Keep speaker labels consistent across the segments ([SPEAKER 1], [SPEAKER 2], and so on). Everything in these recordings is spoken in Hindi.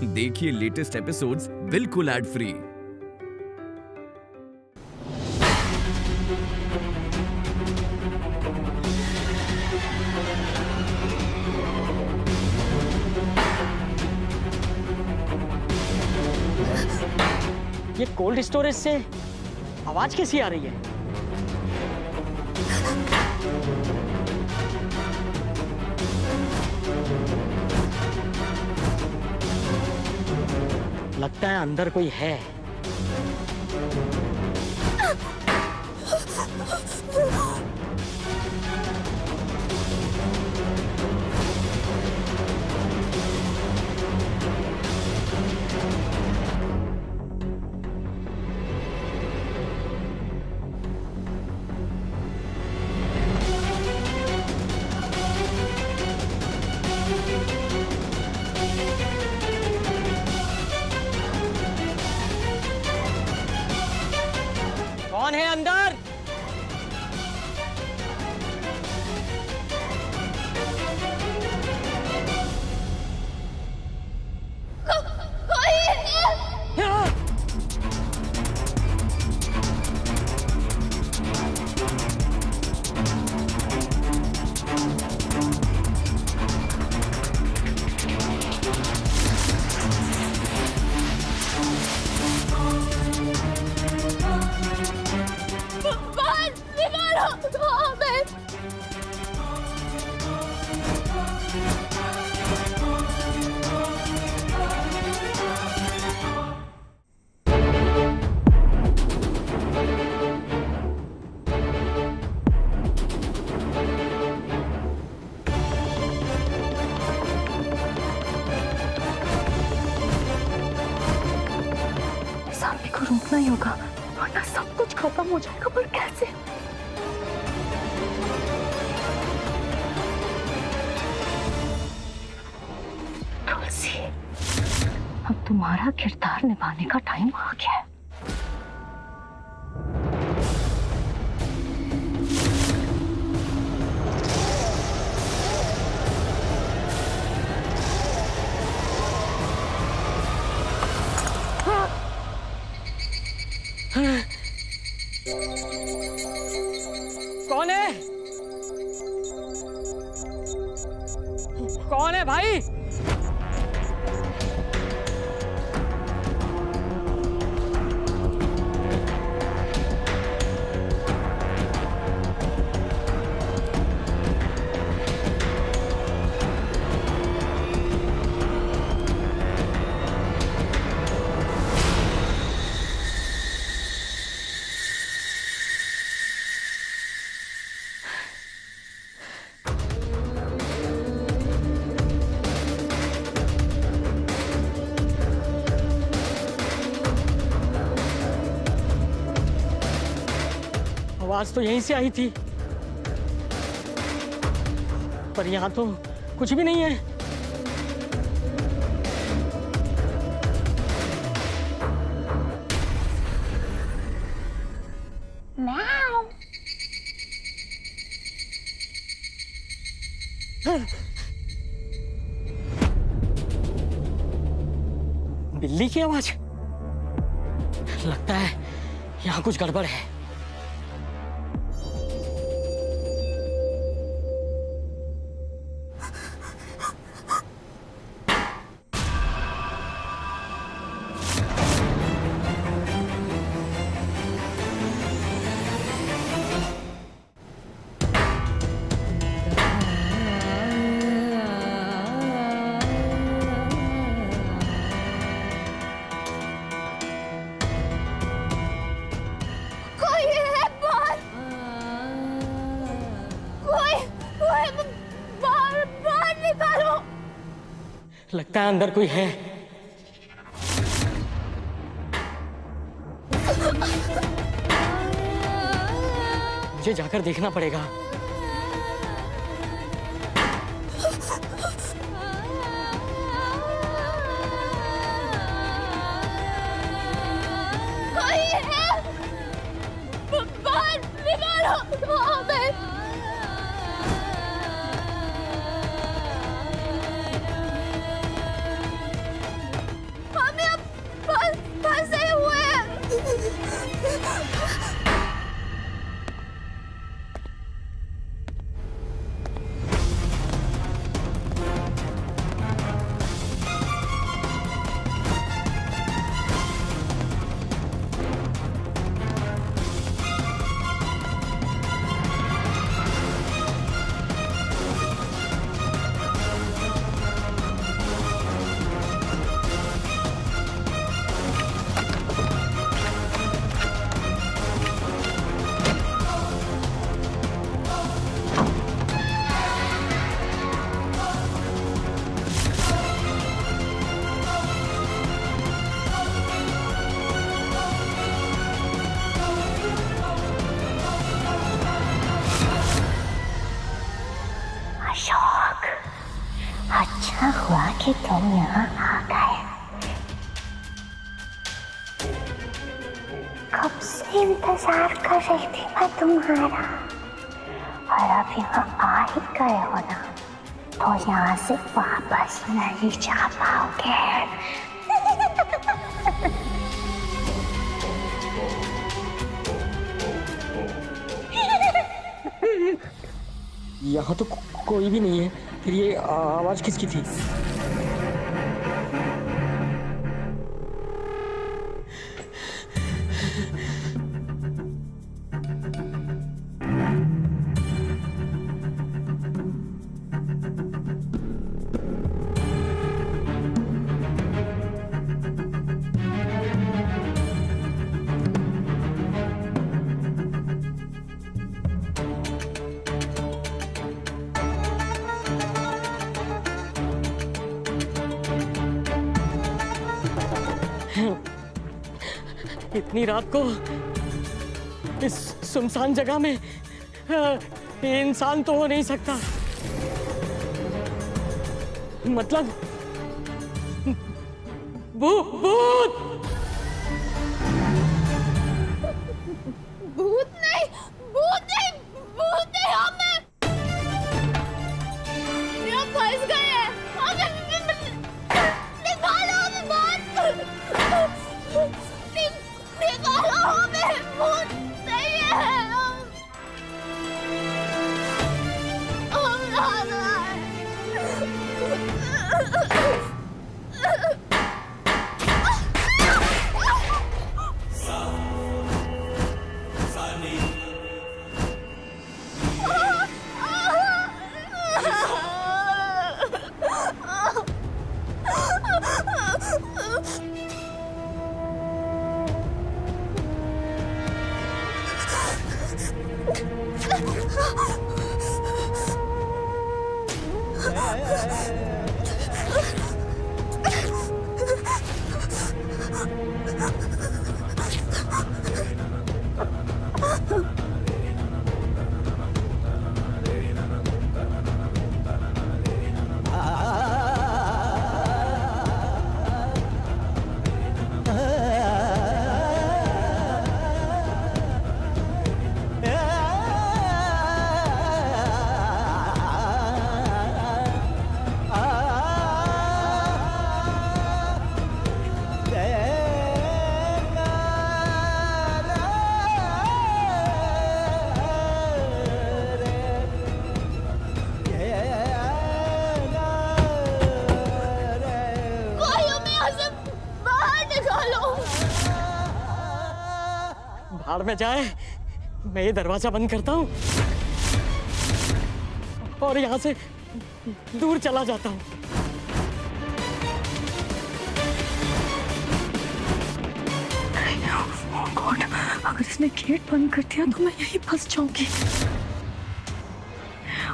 [SPEAKER 1] देखिए लेटेस्ट एपिसोड्स बिल्कुल एड फ्री।
[SPEAKER 2] ये कोल्ड स्टोरेज से आवाज कैसी आ रही है? लगता है अंदर कोई है। कौन है अंदर?
[SPEAKER 3] सामने को रोकना ही होगा वरना सब कुछ खत्म हो जाएगा। पर कैसे? तुलसी, अब तुम्हारा किरदार निभाने का टाइम आ गया है।
[SPEAKER 2] कौन है? कौन है भाई? आवाज तो यहीं से आई थी, पर यहां तो कुछ भी नहीं है। बिल्ली की आवाज। लगता है यहां कुछ गड़बड़ है। लगता है अंदर कोई है। मुझे जाकर देखना पड़ेगा।
[SPEAKER 3] अशोक, अच्छा हुआ कि तुम यहाँ आ गए। कब से इंतजार कर रही थी मैं तुम्हारा, और अब यहाँ आ ही गए हो ना, तो यहाँ से वापस नहीं जा पाओगे।
[SPEAKER 2] यहाँ तो कोई भी नहीं है, फिर ये आवाज किसकी थी? इतनी रात को इस सुनसान जगह में इंसान तो हो नहीं सकता। मतलब भूत
[SPEAKER 4] भूत नहीं, भूत नहीं, भूत नहीं, हमें फंस गए हैं, हमें निकालो, हमें बाहर निकालो, हमें भूत नहीं है, हम राधा
[SPEAKER 2] भाड़ में जाए, मैं ये दरवाजा बंद करता हूँ और यहाँ से दूर चला जाता हूँ।
[SPEAKER 3] गॉड, अगर इसने गेट बंद कर दिया तो मैं यहीं फंस जाऊंगी।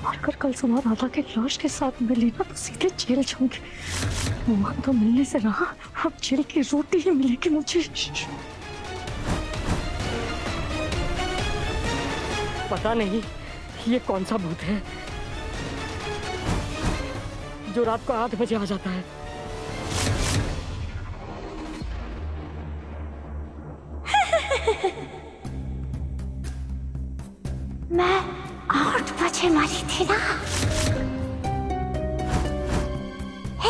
[SPEAKER 3] और अगर कल सुबह राधा के लाश के साथ मिली ना तो सीधे जेल जाऊंगी। वहां तो मिलने से रहा, अब जेल की रोटी ही मिलेगी मुझे।
[SPEAKER 2] पता नहीं ये कौन सा भूत है जो रात को 8 बजे आ जाता है।
[SPEAKER 3] मैं 8 बजे मरी थी ना,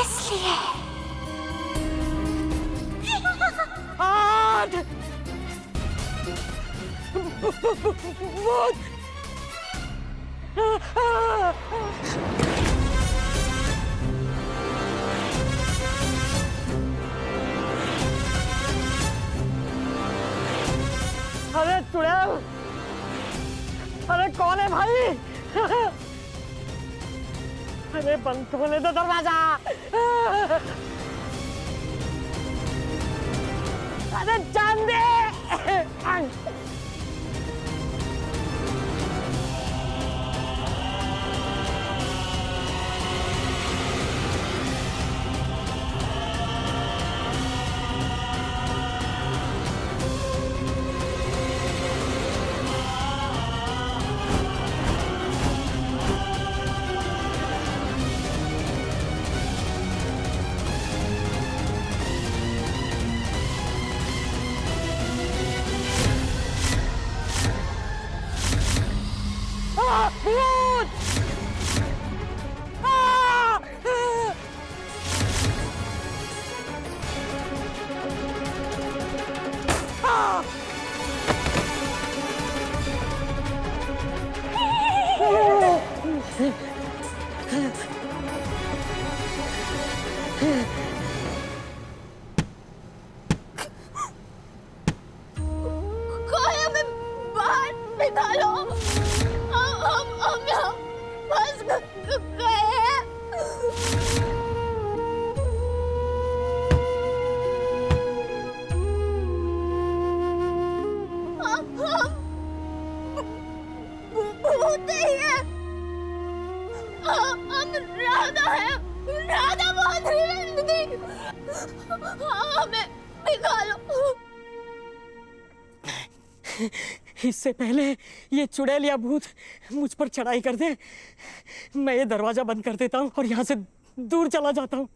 [SPEAKER 3] इसलिए।
[SPEAKER 2] 8 भूत। अरे चुड़ैल, अरे कौन है भाई? अरे बंद खोले दो दरवाजा। अरे जान दे।
[SPEAKER 4] कोई हमें बाहर निकालो। हम यहाँ फंस गए हैं। हम भूत नहीं हैं। हम राधा हैं। राधा बहुत थी। हमें निकालो।
[SPEAKER 2] इससे पहले ये चुड़ैल या भूत मुझ पर चढ़ाई कर दे, मैं ये दरवाजा बंद कर देता हूँ और यहाँ से दूर चला जाता हूँ।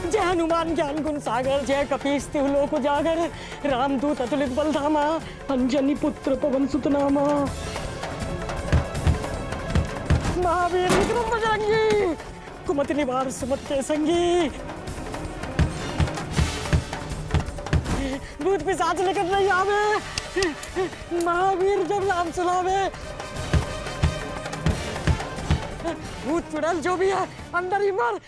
[SPEAKER 2] जय हनुमान ज्ञान गुण सागर, जय कपीस तिहु लोक उजागर, रामदूत अतुलित बलधामा, अंजनी पुत्र पवन सुत नामा, महावीर विक्रम बजरंगी, कुमति निवार सुमत के संगी। भूत पिशाच निकट नहीं आवे, महावीर जब नाम सुनावे। भूत चुड़ैल जो भी है अंदर ही मर।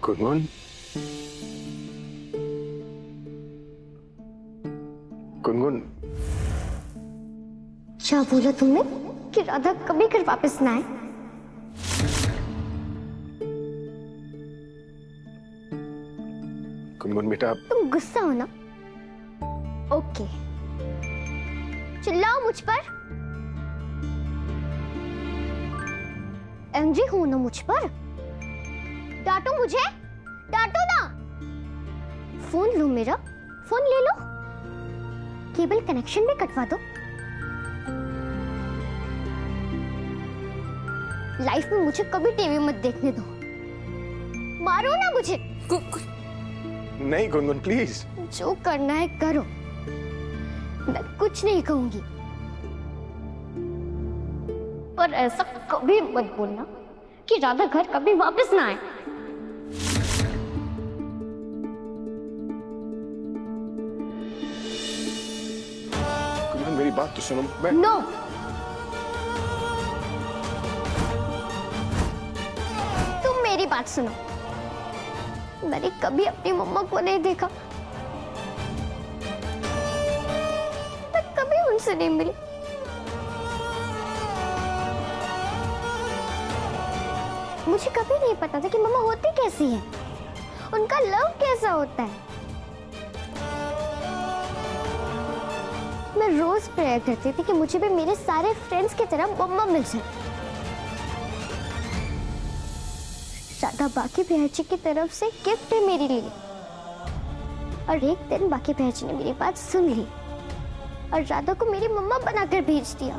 [SPEAKER 5] गुनगुन, गुनगुन,
[SPEAKER 3] क्या बोला तुमने कि राधा कभी घर वापस ना आए?
[SPEAKER 5] गुनगुन बेटा,
[SPEAKER 3] तुम गुस्सा हो ना? ओके, चिल्लाओ मुझ पर। एंग्री हो ना मुझ पर? डांटो मुझे, डांटो ना। फोन लो मेरा, फोन ले लो, केबल कनेक्शन भी कटवा दो। लाइफ में मुझे कभी टीवी मत देखने दो। मारो ना मुझे।
[SPEAKER 5] नहीं गुनगुन प्लीज।
[SPEAKER 3] जो करना है करो, मैं कुछ नहीं कहूंगी, पर ऐसा कभी मत बोलना कि राधा घर कभी वापस ना आए।
[SPEAKER 5] गुनगुन मेरी बात तो सुनो। मैं
[SPEAKER 3] नो, तुम मेरी बात सुनो। मैंने कभी अपनी मम्मा को नहीं देखा, मैं कभी उनसे नहीं मिली। मुझे कभी नहीं पता था कि मम्मा होती कैसी है, उनका लव कैसा होता है। मैं रोज प्रेयर करती थी कि मुझे भी मेरे सारे फ्रेंड्स की तरह मम्मा मिल जाए। राधा बाकी बहन जी की तरफ से गिफ्ट है मेरे लिए। और एक दिन बाकी बहन जी ने मेरी बात सुन ली और राधा को मेरी मम्मा बनाकर भेज दिया।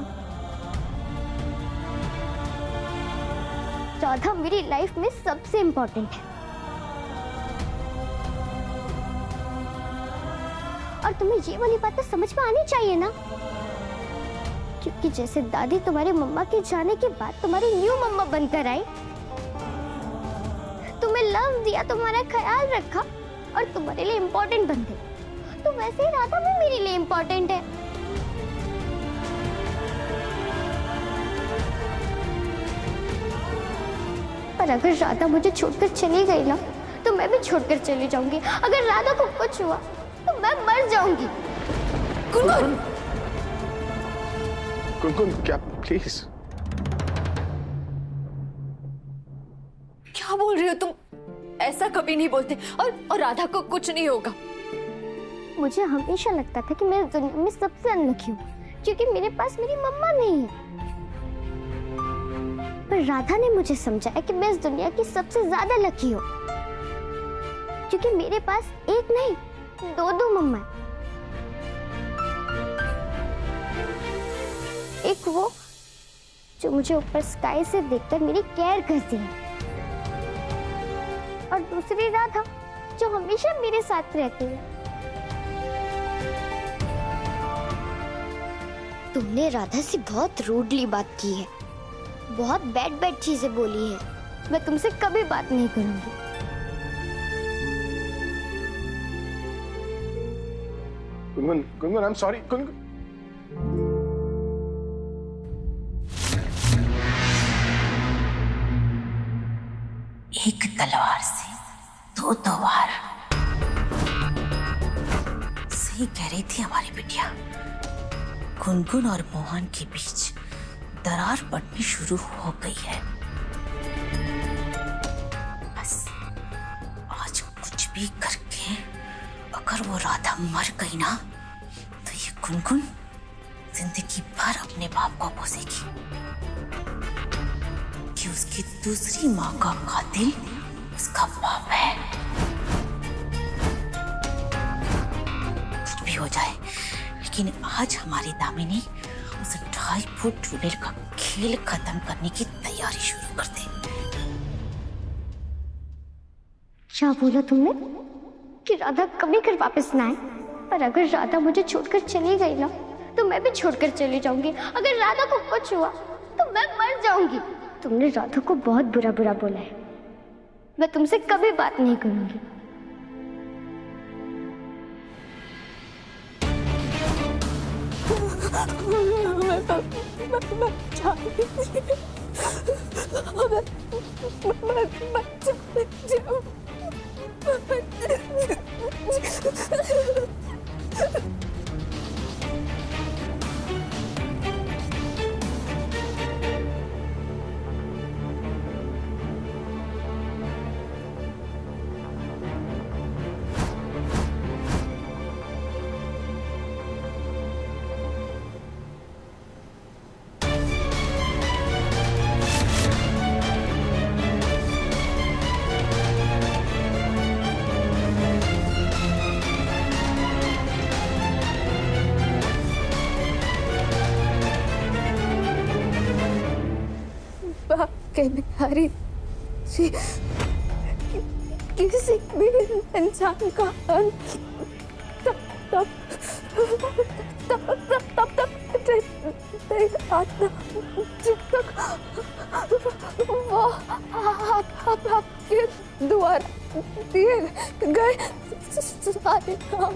[SPEAKER 3] राधा मेरी लाइफ में सबसे इम्पोर्टेंट है। और तुम्हें ये वाली बातें समझ में आनी चाहिए ना, क्योंकि जैसे दादी तुम्हारी मम्मा के जाने के बाद तुम्हारी न्यू मम्मा बनकर आई, तुम्हें लव दिया, तुम्हारा ख्याल रखा और तुम्हारे लिए इम्पोर्टेंट बन गई, तो वैसे ही राधा भी मेरे लिए इम्पोर्टेंट है। पर अगर राधा मुझे छोड़कर चली गई ना, तो मैं भी छोड़कर चली जाऊंगी। अगर राधा को कुछ हुआ तो मैं मर जाऊंगी।
[SPEAKER 5] गुनगुन, गुनगुन क्या प्लीज।
[SPEAKER 6] क्या बोल रही हो तुम? ऐसा कभी नहीं बोलते। और राधा को कुछ नहीं होगा।
[SPEAKER 3] मुझे हमेशा लगता था कि मैं इस दुनिया में सबसे अनलकी हूँ, क्योंकि मेरे पास मेरी मम्मा नहीं है। पर राधा ने मुझे समझाया कि मैं इस दुनिया की सबसे ज्यादा लकी हूँ, क्योंकि मेरे पास एक नहीं दो मम्मा है। एक वो जो मुझे ऊपर स्काई से देखकर मेरी केयर करती है, और दूसरी राधा जो हमेशा मेरे साथ रहती है। तुमने राधा से बहुत रूडली बात की है, बहुत बैड चीजें बोली है। मैं तुमसे कभी बात नहीं करूंगी।
[SPEAKER 5] Gungun, Gungun, I am sorry. Gungun,
[SPEAKER 7] एक तलवार से दो वार। सही कह रही थी हमारी बिटिया। गुनगुन और मोहन के बीच दरार पड़नी शुरू हो गई है। बस आज कुछ भी करके अगर वो राधा मर गई ना, तो ये गुनगुन जिंदगी भर अपने बाप को कोसेगी कि उसकी दूसरी माँ का कातिल उसका बाप है। कुछ भी हो जाए, लेकिन आज हमारी दामिनी उस 2.5 फुट चुड़ैल का खेल खत्म करने की तैयारी शुरू कर दे।
[SPEAKER 3] क्या बोला तुमने कि राधा कभी घर वापस ना आए? पर अगर राधा मुझे छोड़कर चली गई ना, तो मैं भी छोड़कर चली जाऊंगी। अगर राधा को कुछ हुआ तो मैं मर जाऊंगी। तुमने राधा को बहुत बुरा बोला है। मैं तुमसे कभी बात नहीं करूंगी।
[SPEAKER 4] के बिहारी जी किसी भी इंसान का अंत तब आता जब तक वो आपके द्वारा दिए गए सारे काम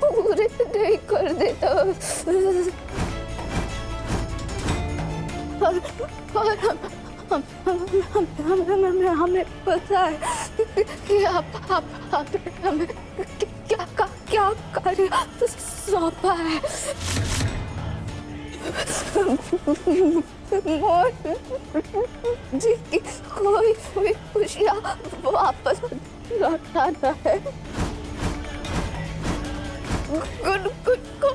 [SPEAKER 4] पूरे नहीं कर देता और हमें पता है कि आप हमें क्या कार्य सौंपा है। मोर जी की कोई खुशियाँ वापस लौटाना है। गुनगुन को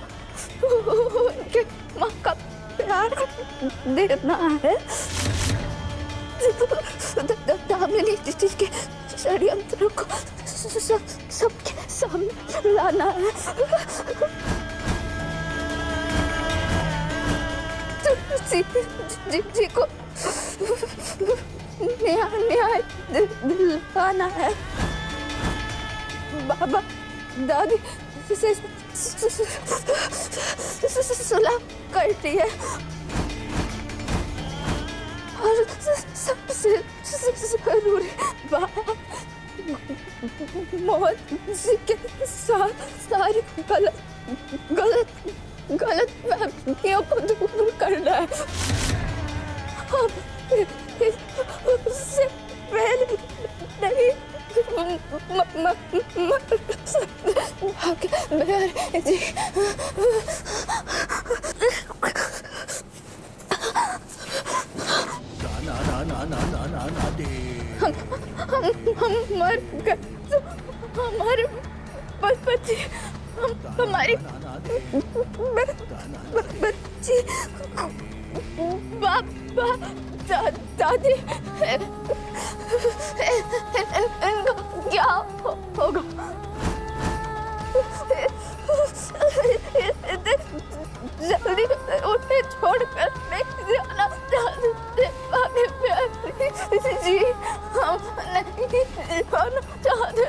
[SPEAKER 4] उनके माँ का प्यार देना है। दामिनी जी के षड्यंत्र को सबके सामने लाना है। जी को न्याय दिलवाना है। बाबा दादी से सुलह करती है और सबसे जरूरी बात मोहन जी के साथ सारी गलत फहमियों को दूर करना है। हम उससे पहले नहीं मर सकते बिहारी जी। हम मर गए तो हमारे पति हमारी बच्ची बाबा दादी इनका क्या होगा? जल्दी उन्हें छोड़कर नहीं जाना चाहते जी। हम नहीं जाना चाहते।